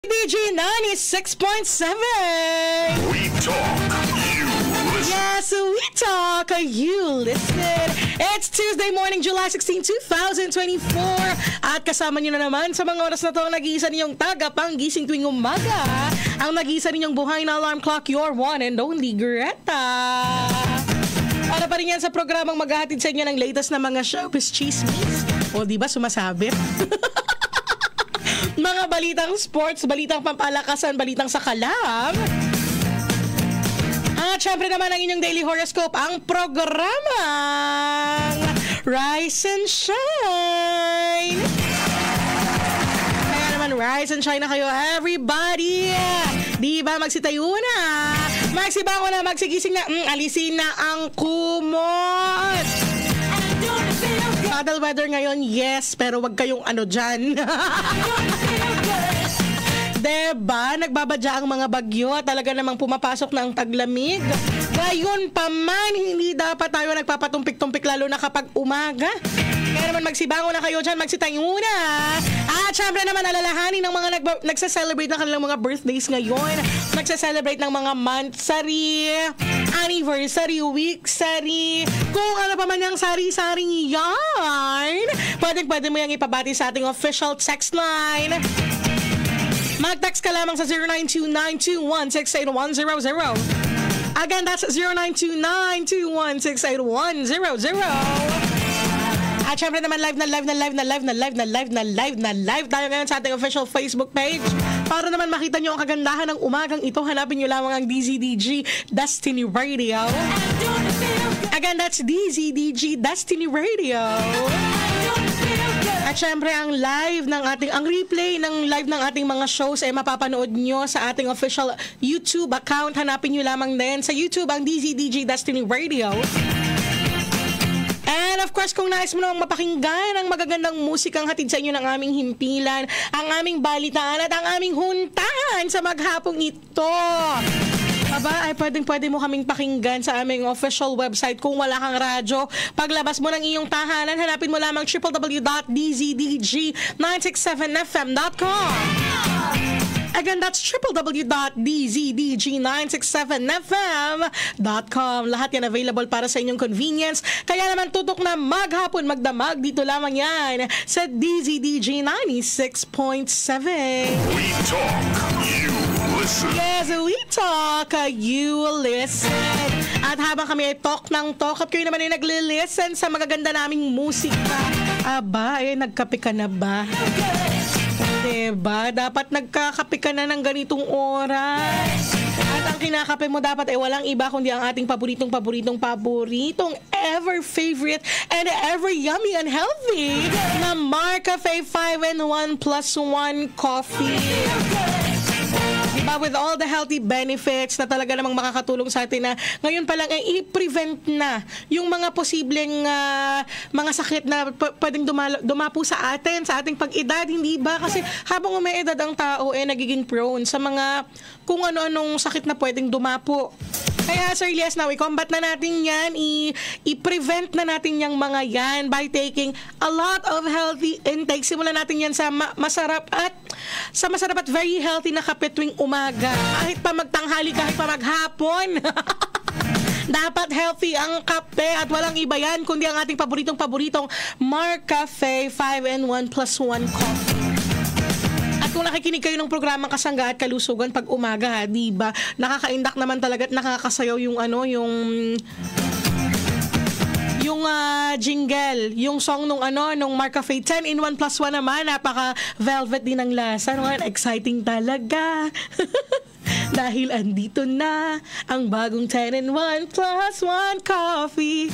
DG 96.7. We talk, you listen. Yes, we talk, you listen. It's Tuesday morning, July 16, 2024. At kasama niyo na naman sa mga oras na to ang nag-iisa ninyong tagapanggising tuwing umaga. Ang nag-iisa ninyong buhay na alarm clock, your one and only Greta. Para pa rin yan sa programang maghahatid sa inyo ng latest na mga showbiz chismis. O diba sumasabit? Mga balitang sports, balitang pampalakasan, balitang sakalam. At syempre naman ang inyong daily horoscope, ang programang Rise and Shine. Kaya naman rise and shine na kayo everybody. Di ba magsitayo na, magsibango na, magsigising na, alisin na ang kumot. Cuddle weather ngayon, yes, pero wag kayong ano dyan. Diba? Nagbabadya ang mga bagyo. Talaga namang pumapasok na ang taglamig. Gayon pa man, hindi dapat tayo nagpapatumpik-tumpik lalo na kapag umaga. Kaya naman magsibango na kayo dyan, magsitayo na. At syempre naman alalahanin ng mga nagsa-celebrate ng kanilang mga birthdays ngayon. Nagsa-celebrate ng mga monthsary, anniversary, weeksary, kung ano pa man yung sari-saring yarn. Pwede mo yung ipabati sa ating official text line. Mag-text ka lamang sa 0929216810. Again, that's 0929216810. At syempre naman live tayo ngayon sa ating official Facebook page. Para naman makita nyo ang kagandahan ng umagang ito, hanapin nyo lamang ang DZDG Destiny Radio. Again, that's DZDG Destiny Radio. At syempre ang replay ng live ng ating mga shows ay mapapanood nyo sa ating official YouTube account. Hanapin nyo lamang din sa YouTube ang DZDG Destiny Radio. And of course, kung nais mo namang mapakinggan ang magagandang musikang hatid sa inyo ng aming himpilan, ang aming balitaan at ang aming huntahan sa maghapong ito, aba, ay pwede mo kaming pakinggan sa aming official website kung wala kang radyo. Paglabas mo ng iyong tahanan, hanapin mo lamang www.dzdg967fm.com. Again, that's www.dzdg967fm.com. Lahat yan available para sa inyong convenience. Kaya naman tutok na maghapon, magdamag, dito lamang yan sa DZDG 96.7. We talk, you listen. Yes, we talk, you listen. At habang kami ay talk ng talk at kayo naman ay nagli-listen sa magaganda naming musika, aba, nagkape ka na ba? Diba? Dapat nagkakape ka na ng ganitong oras. At ang kinakape mo dapat ay walang iba kundi ang ating paboritong ever favorite and ever yummy and healthy na MarCafe 5-in-1 plus 1 coffee. Diba? With all the healthy benefits na talaga namang makakatulong sa atin na ngayon pa lang ay i-prevent na yung mga posibleng mga sakit na pwedeng dumapo sa atin, sa ating pag-edad, hindi ba? Kasi habang umeedad ang tao, nagiging prone sa mga kung ano-anong sakit na pwedeng dumapo. Kaya as early as now, i-combat na natin yan, i-prevent na natin yung mga yan by taking a lot of healthy intake. Simulan natin yan sa masarap at very healthy na kape tuwing umaga. Kahit pa magtanghali, kahit pa maghapon. Dapat healthy ang kape at walang iba yan kundi ang ating paboritong MarCafe 5-in-1 plus 1 coffee. Kung nakikinig kayo ng programang Kasangga at Kalusugan pag umaga, di ba? Nakakaindak naman talaga at nakakasayaw yung jingle, yung song nung MarCafe 10-in-1 plus 1 naman, napaka velvet din ang lasa. Exciting talaga. Dahil andito na ang bagong 10-in-1 plus 1 coffee.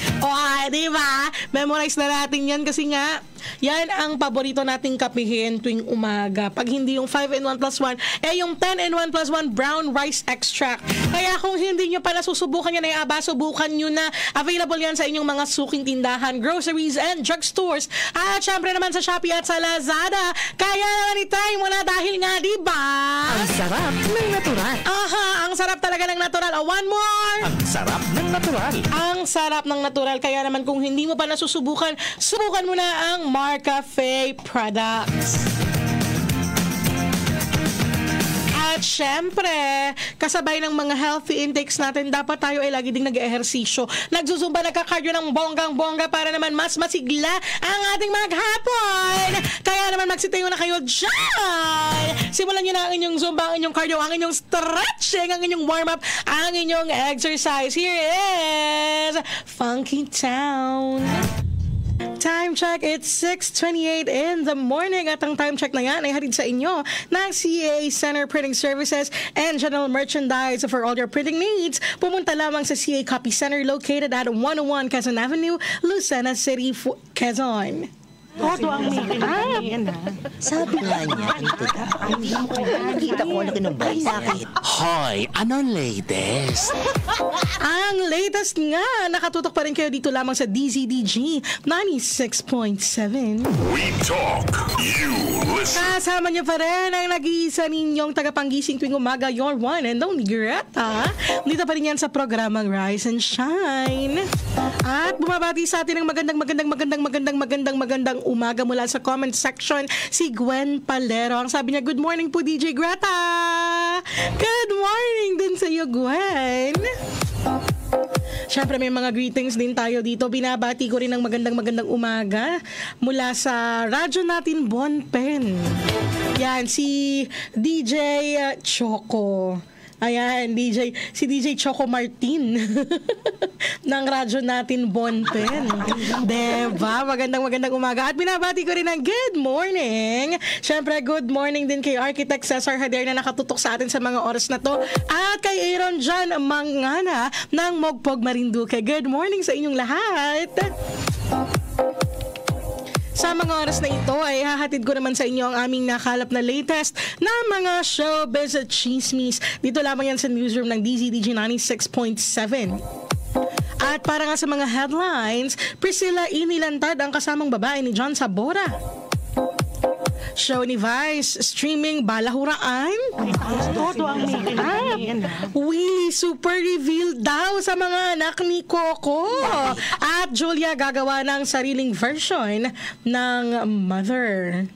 Di ba? Memorize na natin yan kasi nga yan ang paborito nating kapihin tuwing umaga. Pag hindi yung 5-in-1 plus 1, yung 10-in-1 plus 1 brown rice extract. Kaya kung hindi nyo pala susubukan yan, subukan nyo na. Available yan sa inyong mga suking tindahan, groceries and drugstores. At syempre naman sa Shopee at sa Lazada. Kaya naman itry mo na dahil nga, di ba? Ang sarap ng natural. Ang sarap talaga ng natural. One more! Ang sarap ng natural. Ang sarap ng natural. Kaya naman kung hindi mo pa nasusubukan, subukan mo na ang MarCafe products. At syempre, kasabay ng mga healthy intakes natin, dapat tayo ay lagi ding nag-ehersisyo. Nagzuzumba, nagka-cardio ng bonggang-bongga para naman mas masigla ang ating maghapon. Kaya naman magsitayo na kayo dyan. Simulan nyo na ang inyong zumba, ang inyong cardio, ang inyong stretching, ang inyong warm-up, ang inyong exercise. Here is Funky Town. Time check, it's 6:28 in the morning at ang time check na yan ay hatid sa inyo ng CA Center Printing Services and General Merchandise. For all your printing needs, pumunta lamang sa CA Copy Center located at 101 Quezon Avenue, Lucena City, Quezon. Todo ang meeting. Sabi nga niya, nakita ko na kinumbay sakit. Hoy, anong latest? Ang latest nga, nakatutok pa rin kayo dito lamang sa DZDG 96.7. We talk, you listen. Kasama niyo pa rin ang nag-iisa ninyong tagapanggising tuwing umaga, your one and only Greta. Dito pa rin yan sa programang Rise and Shine. At bumabati sa atin ng magandang umaga mula sa comment section si Gwen Palero. Ang sabi niya, good morning po DJ Greta. Good morning din sa iyo, Gwen. Siyempre may mga greetings din tayo dito. Binabati ko rin ng magandang umaga mula sa radyo natin Bonpen. Yan, si DJ Choco. Ayan, si DJ Choco Martin ng radyo natin Bonpen. Diba? Magandang umaga. At binabati ko rin ng good morning. Siyempre, good morning din kay Architect Cesar Hader na nakatutok sa atin sa mga oras na to. At kay Aaron John Mangana ng Mogpog Marinduque. Good morning sa inyong lahat. Sa mga oras na ito ay hahatid ko naman sa inyo ang aming nakalap na latest na mga showbiz at chismis. Dito lamang yan sa newsroom ng DZDG 96.7. At para nga sa mga headlines, Priscilla inilantad ang kasamang babae ni John Sabora. Show ni Vice, streaming balahuraan. Todo ang meeting. Willie super reveal daw sa mga anak ni Coco. At Julia gagawa ng sariling version ng Mother.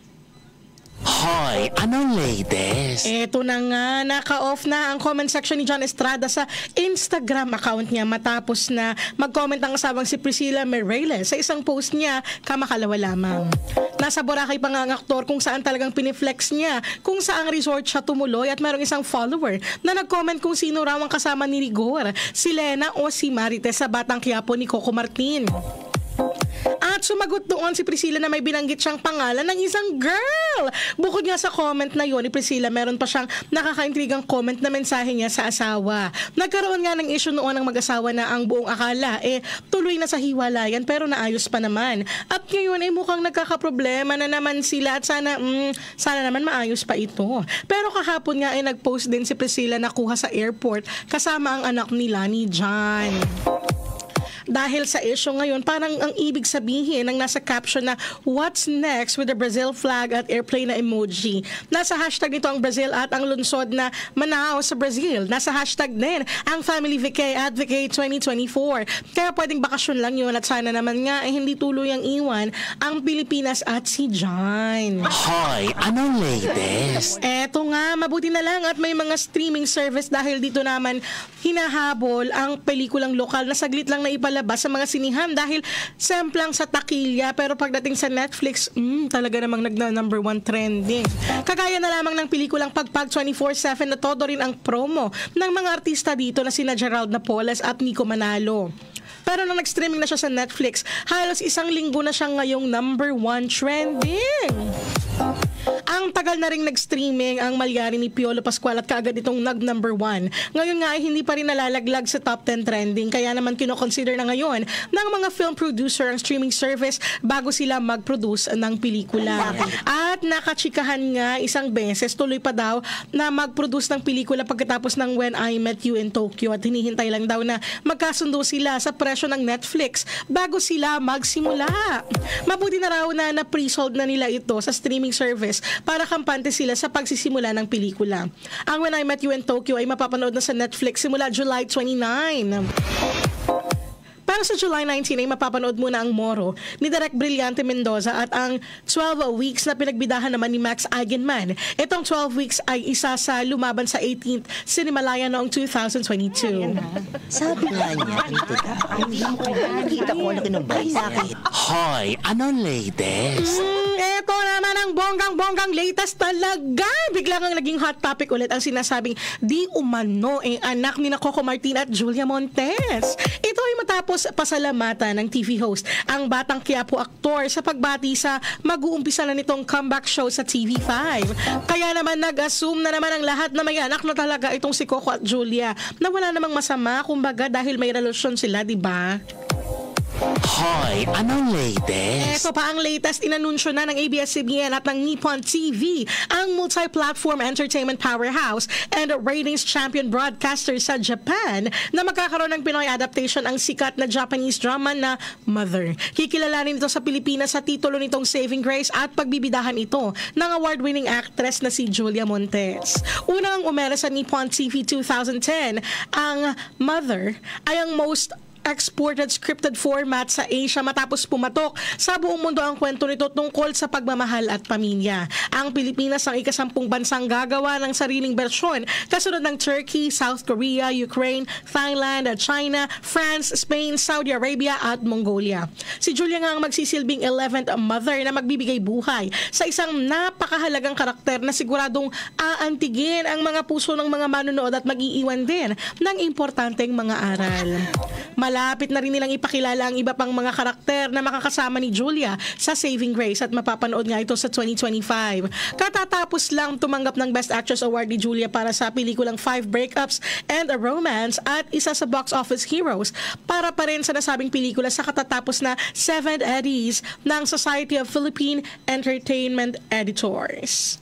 Hoy, anong latest? Eto na nga, naka-off na ang comment section ni John Estrada sa Instagram account niya matapos na mag-comment ang asawang si Priscilla Mireles sa isang post niya kamakalawa lamang. Nasa Boracay pa nga ang aktor kung saan talagang piniflex niya kung saang resort siya tumuloy at merong isang follower na nag-comment kung sino raw ang kasama ni Rigor, si Lena o si Marites sa Batang Quiapo ni Coco Martin. At sumagot doon si Priscilla na may binanggit siyang pangalan ng isang girl. Bukod nga sa comment na yun ni Priscilla, meron pa siyang nakakaintrigang comment na mensahe niya sa asawa. Nagkaroon nga ng issue noon ng mag-asawa na ang buong akala tuloy na sa hiwalayan pero naayos pa naman. At ngayon mukhang nagkakaproblema na naman sila at sana naman maayos pa ito. Pero kahapon nga nag-post din si Priscilla na kuha sa airport kasama ang anak nila ni John. Dahil sa issue ngayon, parang ang ibig sabihin ng nasa caption na what's next with the Brazil flag at airplane na emoji. Nasa hashtag nito ang Brazil at ang lungsod na Manaus sa Brazil. Nasa hashtag din ang Family Vacay at Vacay 2024. Kaya pwedeng bakasyon lang yun at sana naman nga hindi tuluyang iwan ang Pilipinas at si John. Hoy, anong latest? Eto nga, mabuti na lang at may mga streaming service dahil dito naman hinahabol ang pelikulang lokal na saglit lang na ipalabas sa mga sinihan dahil semplang sa takilya pero pagdating sa Netflix, talaga namang nagna-number 1 trending. Kagaya na lamang ng pelikulang Pagpag 24/7 na todo rin ang promo ng mga artista dito na sina Gerald Napoles at Nico Manalo. Pero nung nag-streaming na siya sa Netflix, halos isang linggo na siya ngayong number 1 trending. Ang tagal na ring nag-streaming ang Malyari ni Piolo Pascual at kaagad itong nag-number 1. Ngayon nga ay hindi pa rin nalalaglag sa top 10 trending kaya naman kinoconsider na ngayon ng mga film producer ang streaming service bago sila mag-produce ng pelikula. At nakachikahan nga isang beses, tuloy pa daw na mag-produce ng pelikula pagkatapos ng When I Met You in Tokyo at hinihintay lang daw na magkasundo sila sa presyo ng Netflix bago sila magsimula. Mabuti na raw na pre-sold na nila ito sa streaming service para kampante sila sa pagsisimula ng pelikula. Ang When I Met You in Tokyo ay mapapanood na sa Netflix simula July 29. Pero sa July 19 ay mapapanood muna ang Moro ni Direk Brillante Mendoza at ang 12 weeks na pinagbidahan naman ni Max Eigenman. Itong 12 weeks ay isa sa lumaban sa 18th Cinemalaya noong 2022. Sabi nga niya, dito daw. Nakita ko na kinumbay sa akin. Hoy, anong latest? Ito naman ang bonggang-bonggang latest talaga. Bigla kang naging hot topic ulit ang sinasabing di umano anak ni Coco Martin at Julia Montes. Ito ay matapos pasalamatan ng TV host ang batang Quiapo aktor sa pagbati sa mag-uumpisa na nitong comeback show sa TV5. Kaya naman nag-assume na naman ang lahat na may anak na talaga itong si Coco at Julia na wala namang masama kumbaga dahil may relasyon sila, di ba? Hoy, anong latest? Ito pa ang latest inanunsyo na ng ABS-CBN at ng Nippon TV, ang multi-platform entertainment powerhouse and ratings champion broadcaster sa Japan na magkakaroon ng Pinoy adaptation ang sikat na Japanese drama na Mother. Kikilalanin ito sa Pilipinas sa titulo nitong Saving Grace at pagbibidahan ito ng award-winning actress na si Julia Montes. Unang umera sa Nippon TV 2010, ang Mother ay ang most exported scripted format sa Asia matapos pumatok sa buong mundo ang kwento nito tungkol sa pagmamahal at pamilya. Ang Pilipinas ang ika-10 bansang gagawa ng sariling bersyon kasunod ng Turkey, South Korea, Ukraine, Thailand, China, France, Spain, Saudi Arabia at Mongolia. Si Julia nga ang magsisilbing 11th mother na magbibigay buhay sa isang napakahalagang karakter na siguradong aantigin ang mga puso ng mga manonood at mag-iiwan din ng importanteng mga aral. Malapit na rin nilang ipakilala ang iba pang mga karakter na makakasama ni Julia sa Saving Grace at mapapanood nga ito sa 2025. Katatapos lang tumanggap ng Best Actress Award ni Julia para sa pelikulang 5 Breakups and a Romance at isa sa Box Office Heroes para pa rin sa nasabing pelikula sa katatapos na 7 Eddies ng Society of Philippine Entertainment Editors.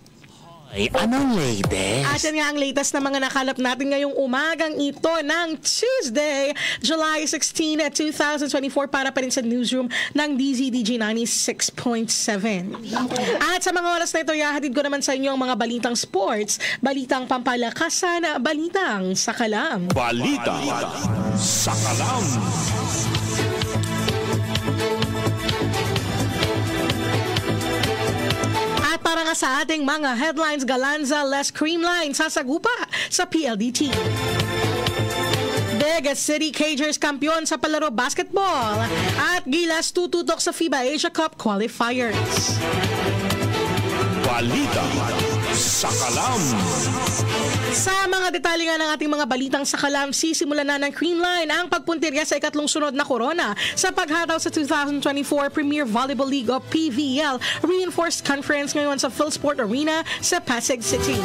Hoy, anong latest? At yan nga ang latest na mga nakalap natin ngayong umagang ito ng Tuesday, July 16, 2024 para pa rin sa newsroom ng DZDG 96.7. At sa mga oras na ito, ihahatid ko naman sa inyo ang mga balitang sports, balitang pampalakasan, balitang sakalam. Balita Sakalam. At para nga sa ating mga headlines, Galanza less creamline sasagupa sa PLDT. Big City Cagers kampiyon sa palaro basketball at Gilas tututok sa FIBA Asia Cup qualifiers. Balita Sakalam. Sa mga detalye nga ng ating mga balitang sakalam, sisimulan na ng Creamline ang pagpuntirya sa ikatlong sunod na corona sa paghataw sa 2024 Premier Volleyball League o PVL Reinforced Conference ngayon sa PhilSport Arena sa Pasig City.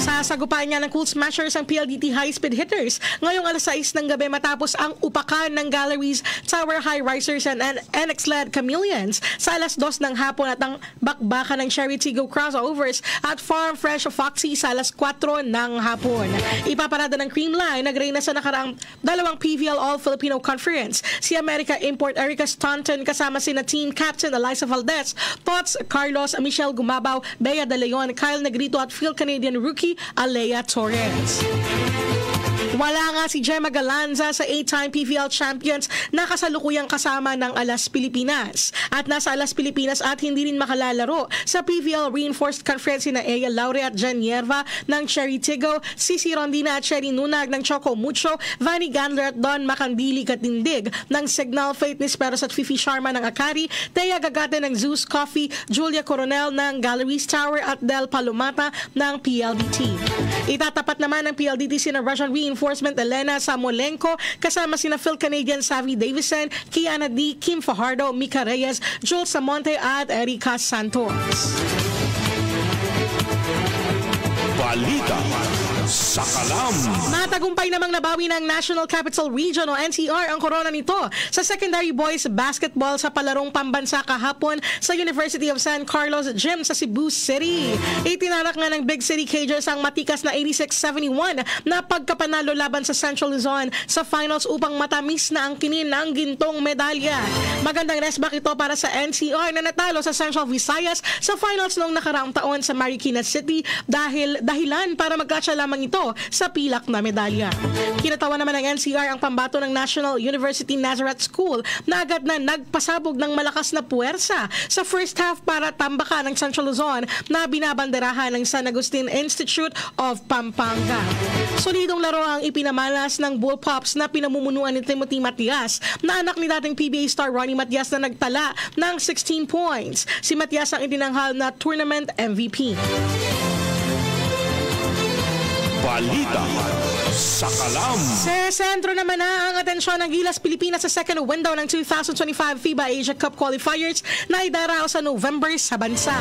Sasagupaan niya ng Cool Smashers ang PLDT High Speed Hitters ngayong alas 6 ng gabi matapos ang upakan ng Galleries Tower High Risers and NX-led Chameleons sa alas 2 ng hapon at ang bakbakan ng Cherry Tigo Crossovers at Farm Fresh Foxy sa alas 4 ng hapon. Ipaparada ng Creamline nagreyna sa nakaraang dalawang PVL All-Filipino Conference si America Import Erica Staunton kasama sina team captain Eliza Valdez, Tots Carlos, Michelle Gumabaw, Bea De Leon, Kyle Negrito at Field Canadian rookie Alea Torres. Wala nga si Gemma Galanza sa 8-time PVL champions na kasalukuyang kasama ng Alas Pilipinas. At nasa Alas Pilipinas at hindi rin makalalaro sa PVL Reinforced Conference na Ea Laure at Jen Yerva ng Cherry Tigo, Cici Rondina at Cherry Nunag ng Choco Mucho, Vanny Gandler at Don Makandili Katindig ng Signal Fitness Peros at Fifi Sharma ng Akari, Thea Gagate ng Zeus Coffee, Julia Coronel ng Galleries Tower at Del Palomata ng PLDT. Itatapat naman ng PLDT sina Russian Reinforcement Elena Samolenko kasama sina Phil Canadian Savvy Davison, Kiana D, Kim Fajardo, Mika Reyes, Jules Samonte at Erika Santos. Balita Sakalam. Matagumpay namang nabawi ng National Capital Region o NCR ang corona nito sa secondary boys basketball sa palarong pambansa kahapon sa University of San Carlos Gym sa Cebu City. Itinarak nga ng Big City Cagers ang matikas na 86-71 na pagkapanalo laban sa Central Luzon sa finals upang matamis na ang kinin ng gintong medalya. Magandang resback ito para sa NCR na natalo sa Central Visayas sa finals noong nakaraang taon sa Marikina City dahilan para magkatsa lamang lamang ito sa pilak na medalya. Kinatawa naman ng NCR ang pambato ng National University Nazareth School na agad na nagpasabog ng malakas na puwersa sa first half para tambakan ng Central Luzon na binabanderahan ng San Agustin Institute of Pampanga. Solidong laro ang ipinamalas ng Bullpups na pinamumunuan ni Timothy Matias na anak ni dating PBA star Ronnie Matias na nagtala ng 16 points. Si Matias ang itinanghal na tournament MVP. Balita sa Kalam. Sa sentro naman na ang atensyon ng Gilas Pilipinas sa second window ng 2025 FIBA Asia Cup Qualifiers na idaraw sa November sa bansa.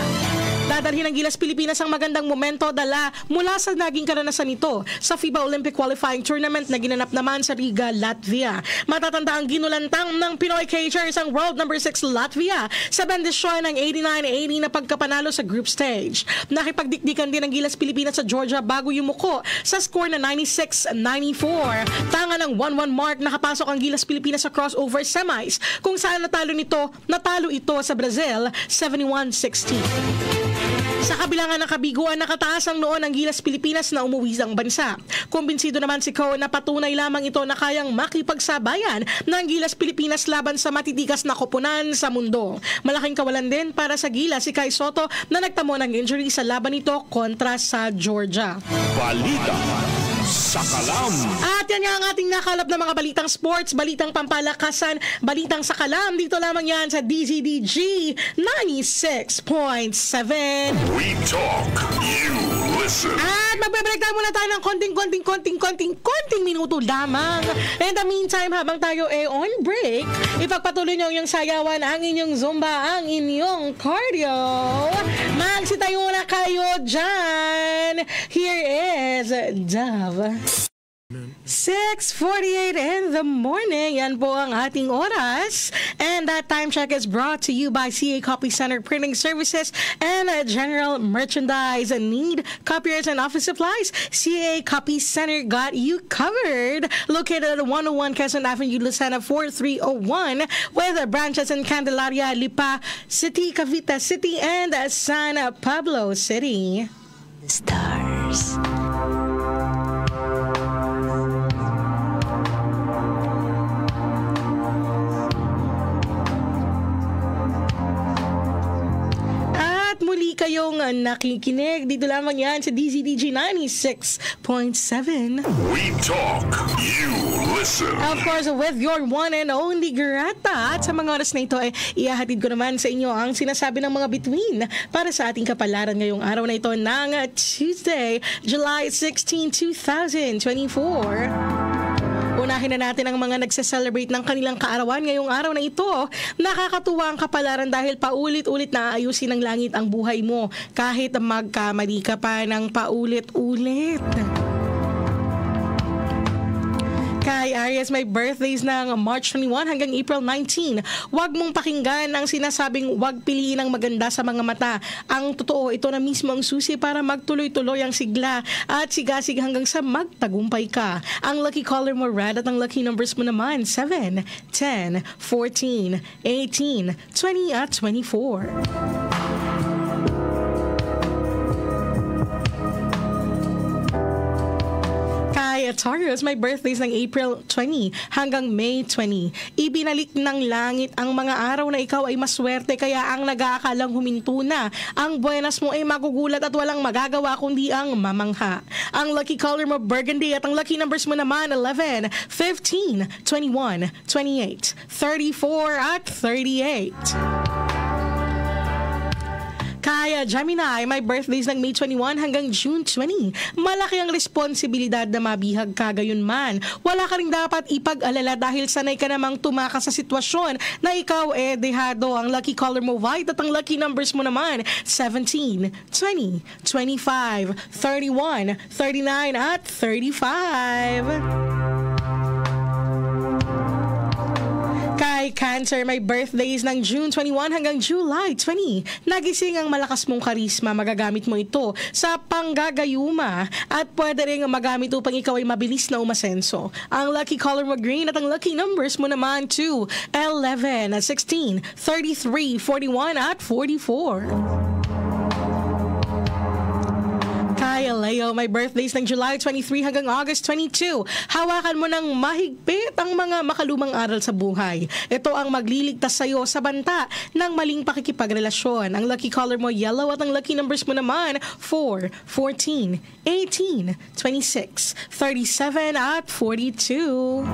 Dadalhin ng Gilas Pilipinas ang magandang momento dala mula sa naging karanasan nito sa FIBA Olympic Qualifying Tournament na ginanap naman sa Riga, Latvia. Matatanda ang ginulantang ng Pinoy Cagers ang world number 6 Latvia sa bendisyon ng 89-80 na pagkapanalo sa group stage. Nakipagdikdikan din ng Gilas Pilipinas sa Georgia bago yumuko sa score na 96-94. Tanga ng 1-1 mark nakapasok ang Gilas Pilipinas sa crossover semis kung saan natalo ito sa Brazil 71-60. Sa kabilangan ng kabiguan, nakataas ang noon ng Gilas Pilipinas na umuwi ang bansa. Kumbinsido naman si Ko na patunay lamang ito na kayang makipagsabayan ng Gilas Pilipinas laban sa matitikas na koponan sa mundo. Malaking kawalan din para sa Gilas si Kai Soto na nagtamo ng injury sa laban nito kontra sa Georgia. Balita sa Kalam. At yan nga ang ating nakalap na mga balitang sports, balitang pampalakasan, balitang sa Kalam. Dito lamang yan sa DZDG 96.7. We talk, you listen. At magbe-break tayo muna tayo ng konting minuto lamang. In the meantime, habang tayo on break, ipagpatuloy nyo yung sayawan, ang inyong zumba, ang inyong cardio. Magsitayo na kayo dyan. Here is Dove. 6:48 in the morning. Yan po ang ating oras. And that time check is brought to you by CA Copy Center Printing Services and General Merchandise. Need copiers and office supplies? CA Copy Center got you covered. Located at 101 Quezon Avenue, Lucena 4301 with branches in Candelaria, Lipa City, Cavite City, and San Pablo City. Stars. Muli kayong nakikinig. Dito lamang yan sa DZDG 96.7. We talk, you listen. Of course, with your one and only Grata. At sa mga oras na ito, ihahatid ko naman sa inyo ang sinasabi ng mga bituin para sa ating kapalaran ngayong araw na ito ng Tuesday, July 16, 2024. Unahin na natin ang mga nagse-celebrate ng kanilang kaarawan ngayong araw na ito. Nakakatuwa ang kapalaran dahil paulit-ulit na aayusin ng langit ang buhay mo kahit magkamali ka pa ng paulit-ulit. Kay Aries, may birthdays ng March 21 hanggang April 19. Huwag mong pakinggan ang sinasabing huwag piliin ang maganda sa mga mata. Ang totoo, ito na mismo ang susi para magtuloy-tuloy ang sigla at sigasig hanggang sa magtagumpay ka. Ang lucky color mo red at ang lucky numbers mo naman 7, 10, 14, 18, 20 at 24. Kay Taurus, may birthdays ng April 20 hanggang May 20. Ibinalik ng langit ang mga araw na ikaw ay maswerte kaya ang nag-aakalang huminto na. Ang buenas mo ay magugulat at walang magagawa kundi ang mamangha. Ang lucky color mo burgundy at ang lucky numbers mo naman 11, 15, 21, 28, 34 at 38. Kaya Gemini, may birthdays ng May 21 hanggang June 20. Malaki ang responsibilidad na mabihag ka gayon man. Wala ka rin dapat ipag-alala dahil sanay ka namang tumakas sa sitwasyon na ikaw dehado. Ang lucky color mo white at ang lucky numbers mo naman 17, 20, 25, 31, 39 at 35. Kay Cancer, may birthdays ng June 21 hanggang July 20. Nagising ang malakas mong karisma, magagamit mo ito sa panggagayuma at pwede rin magamit upang ikaw ay mabilis na umasenso. Ang lucky color mo green at ang lucky numbers mo naman 2, 11, 16, 33, 41 at 44. Kay Leo, may birthdays ng July 23 hanggang August 22. Hawakan mo ng mahigpit ang mga makalumang aral sa buhay. Ito ang magliligtas sa iyo sa banta ng maling pakikipagrelasyon. Ang lucky color mo yellow at ang lucky numbers mo naman 4, 14, 18, 26, 37 at 42.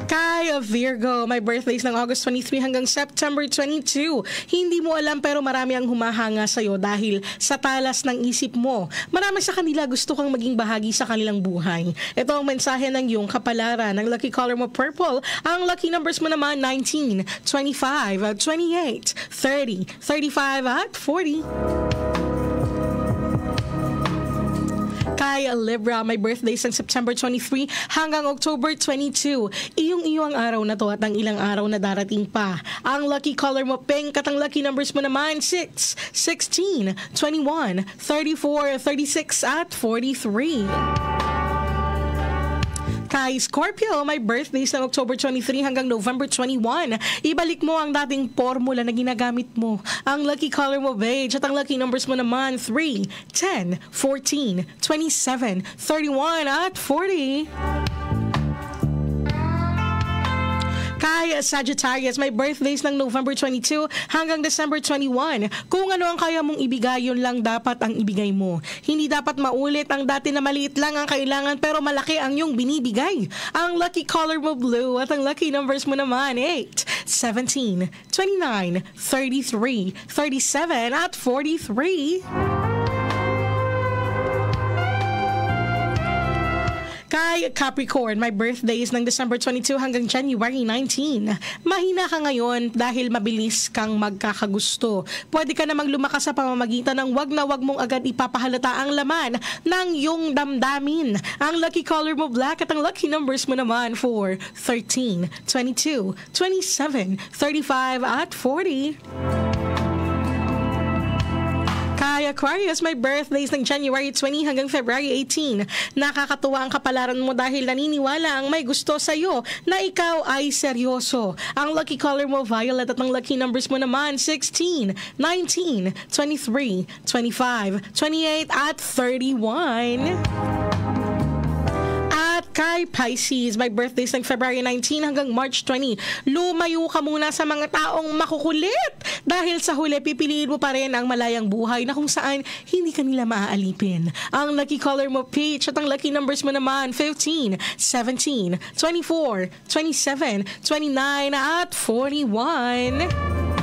Kay Virgo, may birthdays ng August 23 hanggang September 22. Hindi mo alam pero marami ang humahanga sa'yo dahil sa talas ng isip mo. Marami sa kanila gusto kang maging bahagi sa kanilang buhay. Ito ang mensahe ng iyong kapalaran. Ang lucky color mo purple. Ang lucky numbers mo naman 19, 25, 28, 30, 35 at 40. Kay Libra, may birthdays ng September 23 hanggang October 22. Iyong ang araw na to at ang ilang araw na darating pa. Ang lucky color mo pink at ang lucky numbers mo naman 6, 16, 21, 34, 36 at 43. Kay Scorpio, may birthdays ng October 23 hanggang November 21. Ibalik mo ang dating formula na ginagamit mo. Ang lucky color mo beige at ang lucky numbers mo naman 3, 10, 14, 27, 31 at 40. Kay Sagittarius, may birthdays ng November 22 hanggang December 21. Kung ano ang kaya mong ibigay, yun lang dapat ang ibigay mo. Hindi dapat maulit ang dati na maliit lang ang kailangan pero malaki ang iyong binibigay. Ang lucky color mo blue at ang lucky numbers mo naman 8, 17, 29, 33, 37 at 43. Kay Capricorn, may birthdays ng December 22 hanggang January 19. Mahina ka ngayon dahil mabilis kang magkakagusto. Pwede ka namang lumakas sa pamamagitan ng wag na wag mong agad ipapahalata ang laman ng iyong damdamin. Ang lucky color mo black at ang lucky numbers mo naman 4, 13, 22, 27, 35 at 40. Kay Aquarius, may birthdays ng January 20 hanggang February 18. Nakakatuwa ang kapalaran mo dahil naniniwala ang may gusto sa iyo na ikaw ay seryoso. Ang lucky color mo violet at ang lucky numbers mo naman 16, 19, 23, 25, 28 at 31. At kay Pisces, may birthdays ng February 19 hanggang March 20. Lumayo ka muna sa mga taong makukulit dahil sa huli pipiliin mo pa rin ang malayang buhay na kung saan hindi ka nila maaalipin. Ang lucky color mo peach at ang lucky numbers mo naman 15, 17, 24, 27, 29 at 41.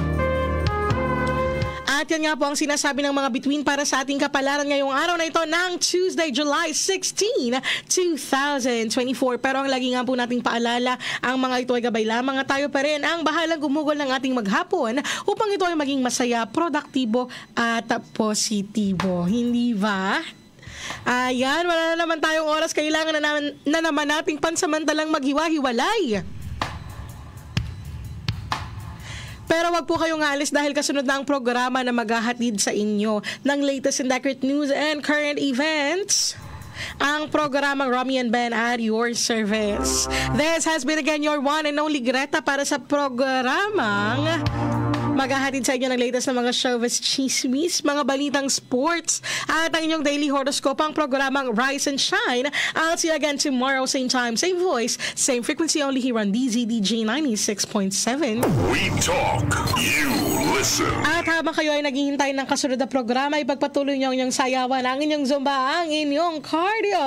At yan nga po ang sinasabi ng mga bituin para sa ating kapalaran ngayong araw na ito ng Tuesday, July 16, 2024. Pero ang lagi nga po nating paalala, ang mga ito ay gabay lamang at tayo pa rin ang bahalang gumugol ng ating maghapon upang ito ay maging masaya, produktibo at positibo. Hindi ba? Ayan, wala na naman tayong oras. Kailangan na naman nating pansamantalang maghiwa-hiwalay. Pero wag po kayong alis dahil kasunod na ang programa na maghahatid sa inyo ng latest and accurate news and current events. Ang programang Romy and Ben at your service. This has been again your one and only Greta para sa programang maghahatid sa inyo ng latest na mga showbiz chismis, mga balitang sports, at ang inyong daily horoscope, ang programang Rise and Shine. I'll see you again tomorrow, same time, same voice, same frequency, only here on DZDJ 96.7. We talk, you listen. At habang kayo ay naghihintay ng kasunod na programa, ipagpatuloy niyo ang inyong sayawan, ang inyong zumba, ang inyong cardio.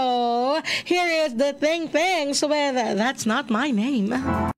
Here is the Thing Things with That's Not My Name.